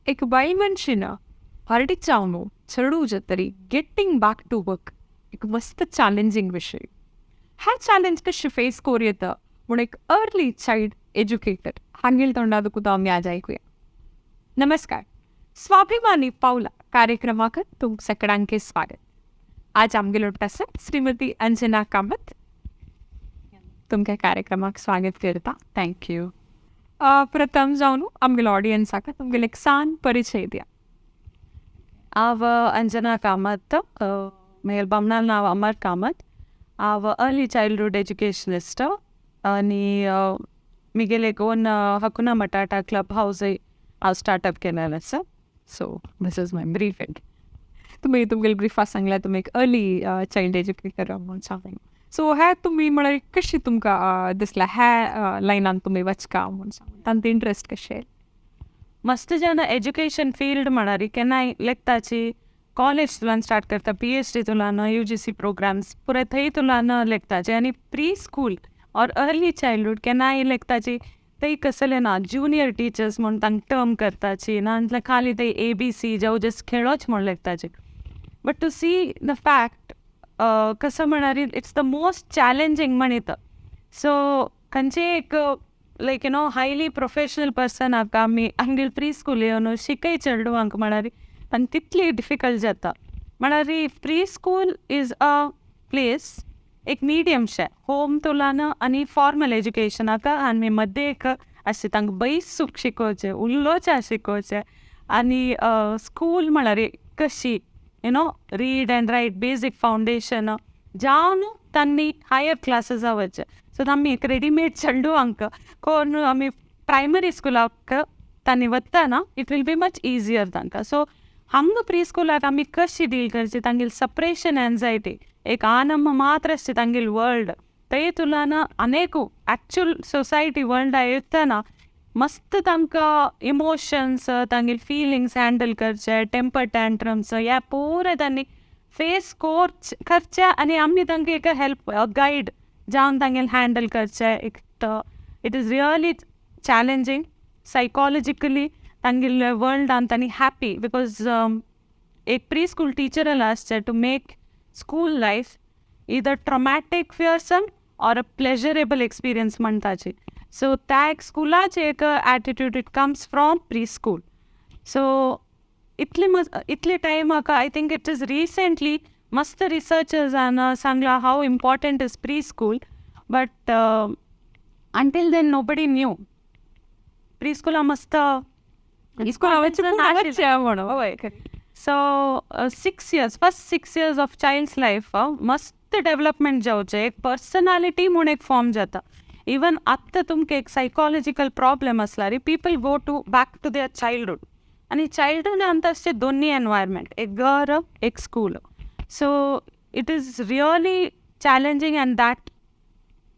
एक बाई मनशीनं हार्दिक चावनो चढू जतरी गेटिंग बॅक टू वर्क एक मस्त चॅलेंजिंग विषय. हा चॅलेंज कशी फेस करूं येतं म्हणून एक अर्ली चाइल्ड एज्युकेटर हांगेल तोंडादुकुतो आमी आज ऐकूया. नमस्कार, स्वाभिमानी पावला कार्यक्रमाक तुमक सगळ्यांके स्वागत. आज आमगेलो आसा श्रीमती अंजना कामत. तुमच्या कार्यक्रमाक स्वागत करता. थँक्यू. प्रथम जावन आमगेलो ऑडियन्साक तुमगेलो एक सान परिचय दिया. हांव अंजना कामत, म्हगेलें बामणान नांव अमर कामत. हांव अर्ली चायल्डहूड एज्युकेशनिस्ट आनी म्हगेलें एक ओन हकुना मटाटा क्लब हावजय हांव स्टार्टअप केलेलें आसा. So this is my brief. तुम्ही तुमगेले ब्रिफा सांगला तुम्ही एक अर्ली चाइल्ड एज्युकेटर म्हणून सांगलें. सो हे तुम्ही म्हळ्यार कशी तुमकां दिसला ह्या लायनान तुमी वचका म्हणून सांगून तांचो इंट्रस्ट कशें? मस्त जेन्ना एज्युकेशन फील्ड म्हणारी केन्नाय लेखताची कॉलेज तुलान स्टार्ट करता, PhD तुलान, UGC प्रोग्राम्स पुरे थंय तुलान लेखताचे. आनी pre school or early childhood केन्नाय लेखताची थंय कसले ना ज्युनियर टिचर्स म्हूण तांकां टर्म करताची ना, खाली थंय ABC जावं जस्ट खेळोच म्हूण लेखताचे. But to see the fact कसं म्हणारी इट्स द मोस्ट चॅलेंजींग म्हणितं. सो खंयचे एक लायक हायली प्रोफेशनल पर्सन हाका आमी हांगेल प्री स्कूल येवन शिकय चेडवांक म्हणारी आनी तितली डिफिकल्ट जाता. म्हणारी pre school is a place एक मिडियम शे होम तुलान आनी फॉर्मल एज्युकेशनाक आनी मध्य एक अशें तांकां बैसूक शिकोवचें, उल्लोच्या शिकोवचें. आनी स्कूल म्हणारी कशी रीड एंड रायट बेसीक फावंडेशन जावन तांणी हायर क्लासेस वचचें. सो आमी एक रेडीमेड चेडवांक कोण आमी प्रायमरी स्कुलाक तांणी वतना it will be much easier तांकां. सो हांगा प्री स्कुलाक आमी कशी डील करची तांगेल सपरेशन एन्जायटी एक आनंद मात्र आसची तांगेल वर्ल्ड थंय तुलान अनेकू एक्चुअल सोसायटी वर्ल्डा येतना मस्त तांकां इमोशन्स तांगेल फिलिंग्स हँडल करचे, टेम्पर टँट्रम्स ह्या पुरे तांणी फेस करचे आनी आमी तांकां एक हेल्प गायड जावन तांगेल हँडल करचे. एक it is really challenging psychologically तांगेल वर्ल्डान तांणी हॅपी बिकॉज एक प्री स्कूल टीचराला आसचे to make school life either traumatic fearsome or a pleasurable experience म्हणटाची. सो त्या एक स्कुलाचे एक attitude it comes from pre school. So इतले टायम म्हाका I think it is recently मस्त रिसर्चर्सान सांगला how important is pre school. But until then nobody knew pre स्कूला मस्त म्हणून. So 6 years first 6 years of child's life मस्त development जावचे, एक पर्सनालिटी म्हूण एक फॉर्म जाता. इवन आत्तां तुमकां एक सायकॉलॉजिकल प्रॉब्लेम आसल्यार people go to back to their childhood. आनी चायल्डहूडान तशें दोन्ही एनवायरमेंट एक घर एक school. So it is really challenging and that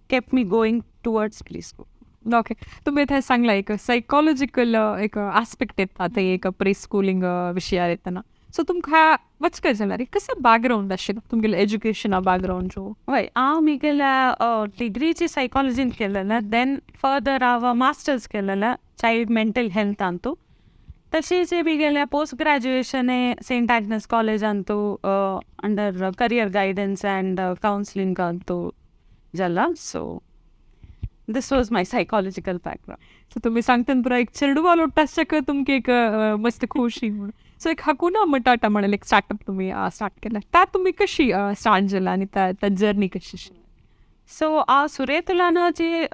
kept me going towards pre school. Okay, तुम्ही थंय सांगला एक सायकॉलॉजिकल एक आस्पेक्ट येता थंय एक प्री स्कूलिंग विशयार येतना. सो तुमकां वचका जाल्यार कसं बॅकग्रावंड आशिल्लो तुमगेलो एज्युकेशना बॅकग्रावंड जो? हय, हांव म्हगेल्या डिग्रीची सायकॉलॉजीन केलेलें, देन फर्दर हांव मास्टर्स केलेलें चायल्ड मेंटल हेल्थान. तूं तशेंच म्हगेलें पोस्ट ग्रॅज्युएशन सेंट एग्नेस कॉलेजान तूं अंडर करियर गायडन्स अँड कावन्सिलिंगान तूं जाला. So this was my psychological background. So तुम्ही सांगता पुरा एक चेडवा लोटासक तुमकां एक मस्त खोशी म्हणून. सो एक हकुना मटाटा म्हणून एक स्टार्टअप तुम्ही स्टार्ट केला, त्या तुम्ही कशी स्टार्ट जाला आनी त्या जर्नी कशी आशिल्ली? सो हांव सुरयतुलान जी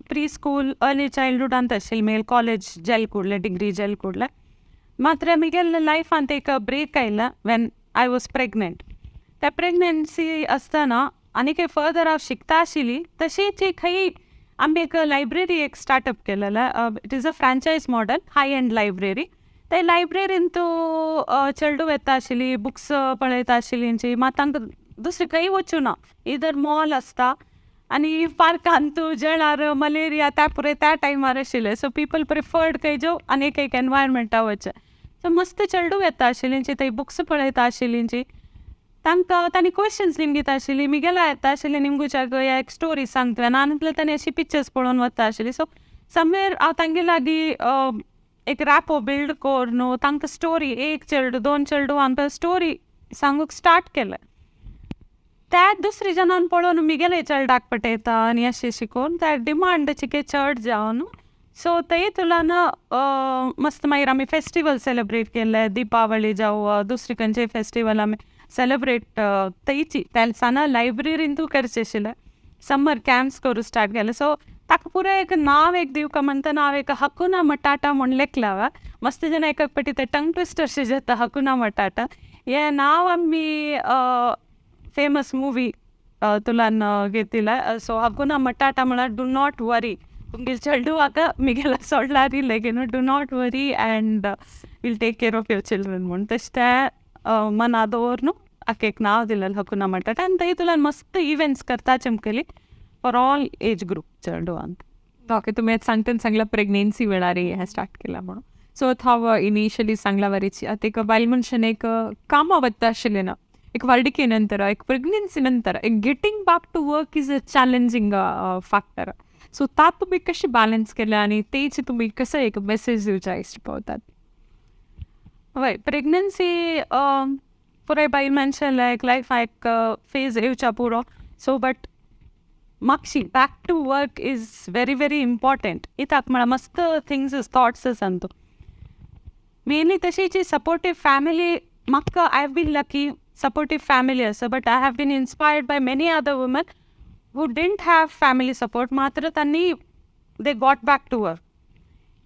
प्री स्कूल अर्ली चायल्डहूडांत आशिल्ली म्हगेलें कॉलेज जेल कोडलें, डिग्री जेल कोडलें. मात्र म्हगेल्या लायफांत एक ब्रेक आयला वेन आय वॉज प्रेग्नंट. त्या प्रेग्नन्सी आसतना आनी एक फर्दर हांव शिकता आशिल्ली तशीच एक खंय आमी एक लायब्ररी एक स्टार्टअप केलेलें. It is a franchise model high end library. ते लायब्ररीन तूं चेडूं येता आशिल्ली, बुक्स पळयता आशिल्लींची, मात तांकां दुसरें खंय वचूं ना. इधर मॉल आसता आनी पार्कान तूं जळार मलेरिया त्या पुरे त्या टायमार आशिल्ले. सो पीपल प्रिफर्ड खंय जो आनी एक एनवायरमेंटा वचचें. सो मस्त चेडूं येता आशिल्लींची, थंय बुक्स पळयता आशिल्लींची. तांकां तांणी क्वेश्चन्स दिता आशिल्ली, म्हगेला येता आशिल्ली निमगुच्याक एक स्टोरी सांगता आनी तांणी अशी पिक्चर्स पळोवन वता आशिल्ली. सो समवेर हांव तांगे लागीं एक रॅपो बिल्ड करून तांकां स्टोरी 1 चेडूं 2 चेडूं हांकां स्टोरी सांगूंक स्टार्ट केलें. त्या दुसरी जनान पळोवन मिगेले चेडूाक पटयता आनी अशें शिकोवन त्या डिमांड चिके चड जावन सो ते तुलान मस्त मागीर आमी फेस्टिवल सेलिब्रेट केले. दिपावली जावं दुसरी खंयचेय फेस्टिवल आमी सेलिब्रेट थंयची त्या दिसाना लायब्ररीन तूं करचें आशिल्लें. समर कॅम्प्स करूं स्टार्ट केले. सो ताका पुरो एक नांव एक दिवका म्हणटा नांव एक हकुना मटाटा म्हूण लेखला. मस्त जन एक पटी ते टंग ट्विस्टर शे जाता हकुना मटाटा. हें नांव आमी फेमस मूवी तुलान घेतिला. सो हकुना मटाटा म्हळ्यार डू नॉट वरी. तुमगे चेडूं हाका मिगेला सोडलारी लेगीन do not worry and will take care of your children म्हूण तशें तें मना दवरून हाका एक नांव दिलें हकुना मटाटा. आनी थंय तुलान मस्त इव्हेंट्स करता चमकेली फॉर ऑल एज ग्रुप चेडवांक. ओके, तुम्ही आज सांगला प्रेग्नेन्सी वेळार हे स्टार्ट केला म्हणून. सो हांव इनिशियली सांगला वरीची आता एक बायल मनशान एक कामां वता आशिल्लें ना एक वाडके नंतर एक प्रेग्नेन्सी नंतर एक getting back to work is a challenging factor. So तात तुम्ही कशी बॅलन्स केलं आणि तेच तुम्ही कसं एक मेसेज दिवच्या इश्टपवतात? हय, प्रेग्नन्सी पुराय बायल मनशाला एक लायफ एक फेज येवच्या पुरो. सो बट मागशी back to work is very very important. इताक म्हळ्यार मस्त थिंग्स थॉट्स आसात तूं मेनली तशीची सपोर्टीव फॅमिली. म्हाका I have been lucky supportive family आसा but I have been inspired by many other woman who didn't have family support मात्र त्यांनी they got back to work.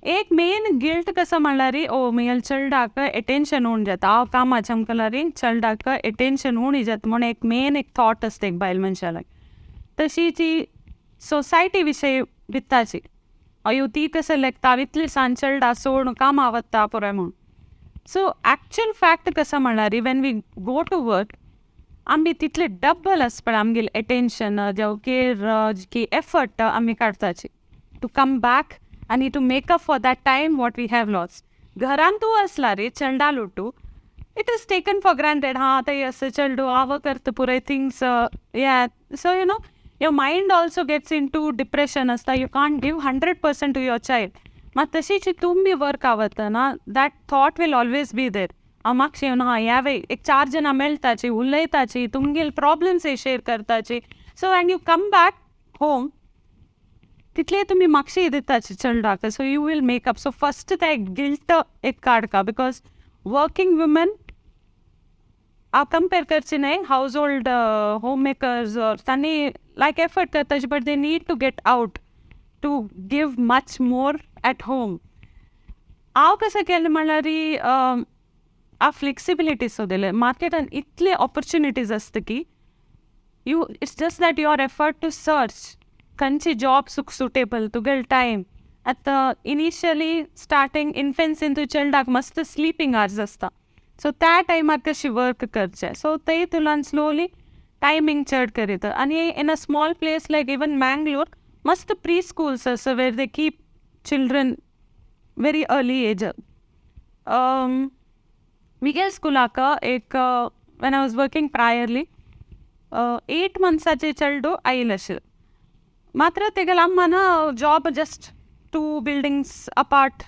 एक मेन गिल्ट कसं म्हणल्यार ओ मेल चलडाक अटेन्शन होऊन जाता हांव कामाच्या मुखार चलडाक अटेन्शन होऊन जाता म्हणून एक मेन एक थॉट असते एक बायल मनशाला. तशी ती सोसायटी विशयी वित्ताची अयो ती कसं लेखता इतली सांज चलडा सोड कामा वता पुराय म्हणून. सो ॲक्च्युअल फॅक्ट कसं म्हणल्यार when we go to work आमी तितले डबल आसपण आमगेले अटेन्शन जावं केअर की एफर्ट आमी काडताची टू कम बॅक आनी to make up for that time what we have loss. घरान तूं असला रे चलडा लुटू it is taken for granted. हां आतां असं चलडू हांव करता पुराय थिंग्स या. So you know your mind also gets in to depression आसता. You can't give 100% to your child. मात तशीच तुमी वर्क आवता ना that thought will always be there. मागशें येवन हां ह्या वे एक 4 जाणां मेळटाची उलयताची तुमगेले प्रॉब्लम्स शेअर करताची. So when you come back home तितले तुमी मागशें दिताची चलडाक. So you will make up. So first ते गिल्ट एक काडका बिकॉज वर्किंग वुमन हांव कंपेर करची न्हय हावज होल्ड होम मेकर्स तांणी लायक एफर्ट करताची but they need to get out to give much more at home. हांव कशें केलें म्हणल्यार आ फ्लेक्सिबिलिटी सो दिले. मार्केटान इतले ऑपॉर्च्युनिटीज आसता की you it's just that your effort to search खंयची जॉब सुटेबल तुगेल टायम. आतां इनिशियली स्टार्टींग इन्फेन्सीन तूं चलडाक मस्त स्लिपींग आवर्स आसता. सो त्या टायमार कशी वर्क करचें. सो ते तुलान स्लोली टायमींग चड करीत. आनी in a small place like even Mangalore मस्त प्री स्कूल्स आसा where they keep children very early age. मिगेल स्कुलाक एक when I was working priorly 8 monthsचे चलडू आयल आशिल्लें. मात्र तेगेल अम्मान job just 2 buildings apart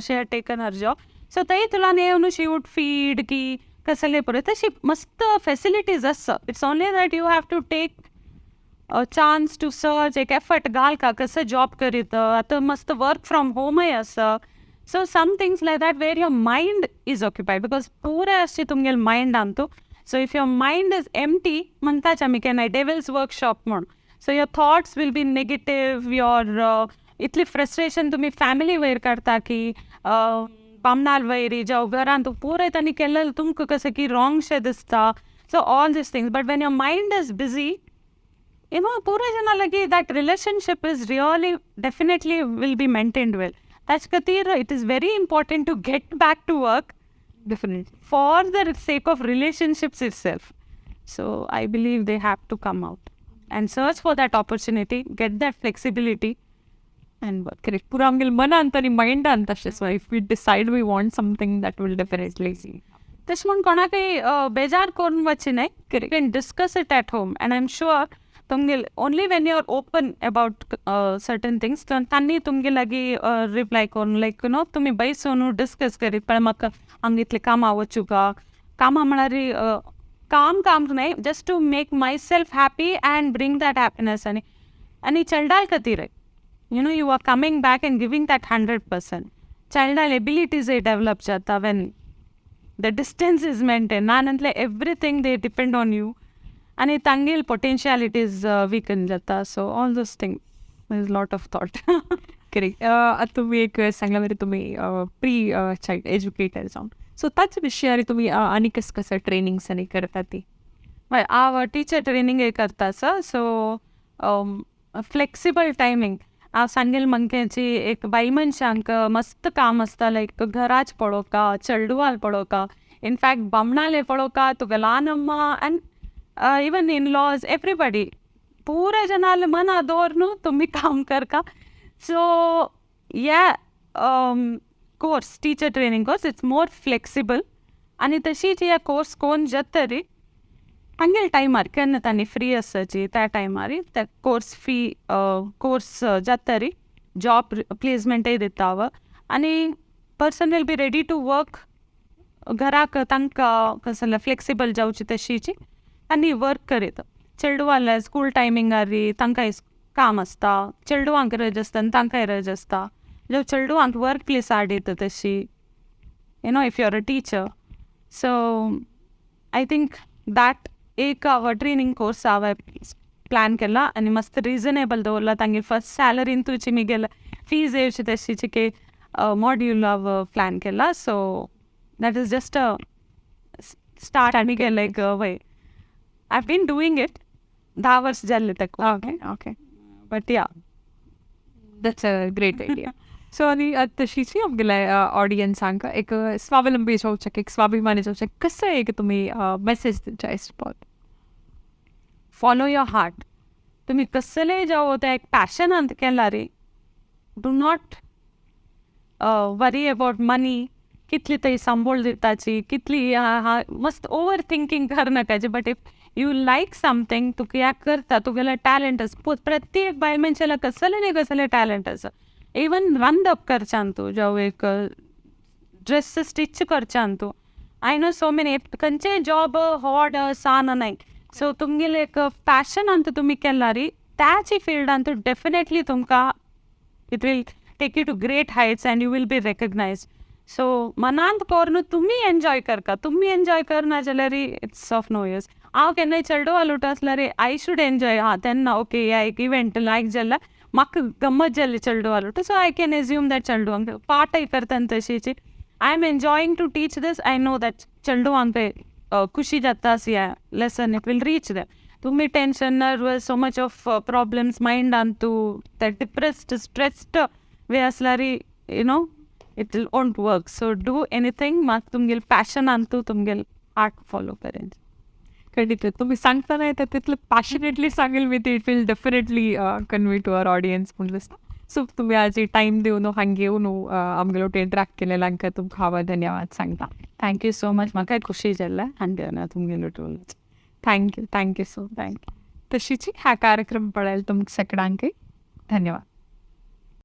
she had taken her job. So थंय तुलान येवन शी वूड फीड की कसले पळय तशी मस्त फेसिलिटीज आसा. It's only that you have to take chance to search एक एफर्ट घाल का कसं जॉब करीत. आतां मस्त वर्क फ्रॉम होमय आसा. So some things like that where your mind is occupied because pura ashe tumgel mind antu. So if your mind is empty mantacha mi kenai devil's workshop mon. So your thoughts will be negative. Your itli frustration tumi family वयर करता की पामनाल वयरी जाव घरान तू पुराय तांणी केलें तुमकां कशें की रॉंग शे दिसता. So all these things but when your mind is busy you know पुराय जाणां लागी that relationship is really definitely will be maintained well. That's Katir, it is very important to get back to work definitely for the sake of relationships itself. So I believe they have to come out and search for that opportunity, get that flexibility and work. Correct. Pura amgel mana antani mind anta tashis. So if we decide we want something that will definitely see. तश म्हण कोणाकय बेजार करून वचची न्हय. You can discuss it at home and I'm sure तुमगे only when you are open about certain things तांणी तुमगे लागी रिप्लाय करून लायक तुमी बयसून डिस्कस करीत पण म्हाका हांगा इतलें काम आवडचू का कामां म्हळ्यार काम न्हय just to make myself happy and bring that happiness आनी चेल्डां खातीर you are coming back and giving that 100%. Child abilities develop jata when the distance is maintained. Nanantle everything they depend on you. And tangil potentialities weaken jata. So all those things. There's a lot of thought. Correct. आता तुम्ही एक सांगला म्हणजे तुम्ही pre child educator जाऊन so त्याच विषयावर तुम्ही आणि कसं ट्रेनिंग्स आणि करता ती हांव टिचर ट्रेनिंग करता सो फ्लेक्सिबल टायमींग हांव सांगेल मंक्याची एक बाई मनशांक मस्त काम आसता लायक घराच पळोवका चेडवाल पळोवका इनफॅक्ट बामणाले पळोवका तुगे ल्हान अम्मा and even in laws everybody पूरे जनाले मना दवरून तुमी काम करका so course teacher training course it's more flexible आनी तशीच ह्या कोर्स कोण जतरी हंगेल टायमार केन्ना तांणी फ्री आसची त्या टायमार त्या कोर्स जातरी जॉब प्लेसमेंटय दिताव आनी person will be ready to work घराक तांकां कसलें फ्लेक्सिबल जावची तशीची आनी वर्क करीत चेडवां स्कूल टायमिंगार तांकांय काम आसता चेडवांक रज आसता आनी तांकांय रज आसता जो चेडवांक वर्क प्लेस आडयता तशी if you are a teacher so I think that एक ट्रेनिंग कोर्स हांवें प्लॅन केला आनी मस्त रिजनेबल दवरला तांगे फर्स्ट सॅलरीन तुजी मिगेल फीज येवची तशीची की मॉड्यूल हांव प्लॅन केला so that is just a start आनी के लायक वय आय बीन डुईंग इट 10 वर्स जाल्ले ताका ओके बट या that's a great idea so आणि तशीची आमगेल्या ऑडियन्सांक एक स्वावलंबी जावचें एक स्वाभिमानी जावचें कसं एक तुम्ही मेसेज दिवच्या स्पॉट फॉलो युअर हार्ट तुमी कसलेय जावं तें एक पॅशनांत केला रे do not worry about money कितली तरी सांबोळ दिताची कितली मस्त ओवर थिंकींग करनाकाची but if you like something तुका ह्याक करता तुगेलें टॅलंट आसा प्रत्येक बायल मनशाला कसलें न्ही कसलें टॅलंट आसा इवन रांदप करच्यान तूं जावं एक ड्रेस स्टिच करच्यान तूं आय नो सो मेनी खंयचेय जॉब हॉड सान नाय सो तुमगेलें एक पॅशनांत तुमी केला री त्याची फिल्डांत डेफिनेटली तुमकां it will take you to great heights and you will be recognise so मनांत करून तुमी एन्जॉय करता तुमी एन्जॉय करना जाल्यार इट्स ऑफ नो यूज हांव केन्नाय चेडवां लुटा आसल्यार आय शूड एन्जॉय तेन्ना ओके ह्या एक इव्हेंट लायक जाल्यार म्हाका गम्मत जाल्ली चेडवां लुटा so I can assume that चेडवांक पार्टय करता तशीची I am enjoying to teach this I know that चेडवांक खुशी जाता ह्या lesson it will reach them तुमी tension nervous so much of problems मायंडान तूं ते डिप्रेस्ड स्ट्रेस्ड वे आसल्यार it won't work so do anything मात तुमगेल पॅशनान तूं तुमगेल हार्ट फॉलो करेन खंडित तुम्ही सांगता नाही तर तिथलं पॅशनेटली सांगेल मी ते it will definitely convey to our audience म्हणून सो तुम्ही आज टाइम देऊन हांगे येऊन आमगेलो इंटरॅक्ट केलेल्यांक तुमकां हांव धन्यवाद सांगता थँक्यू सो मच म्हाकाय खुशी जाल्ला हांगे तुमगेलो टोल थँक्यू सो थँक्यू तशीच ह्या कार्यक्रम पळयला तुमकां सगळ्यांक धन्यवाद.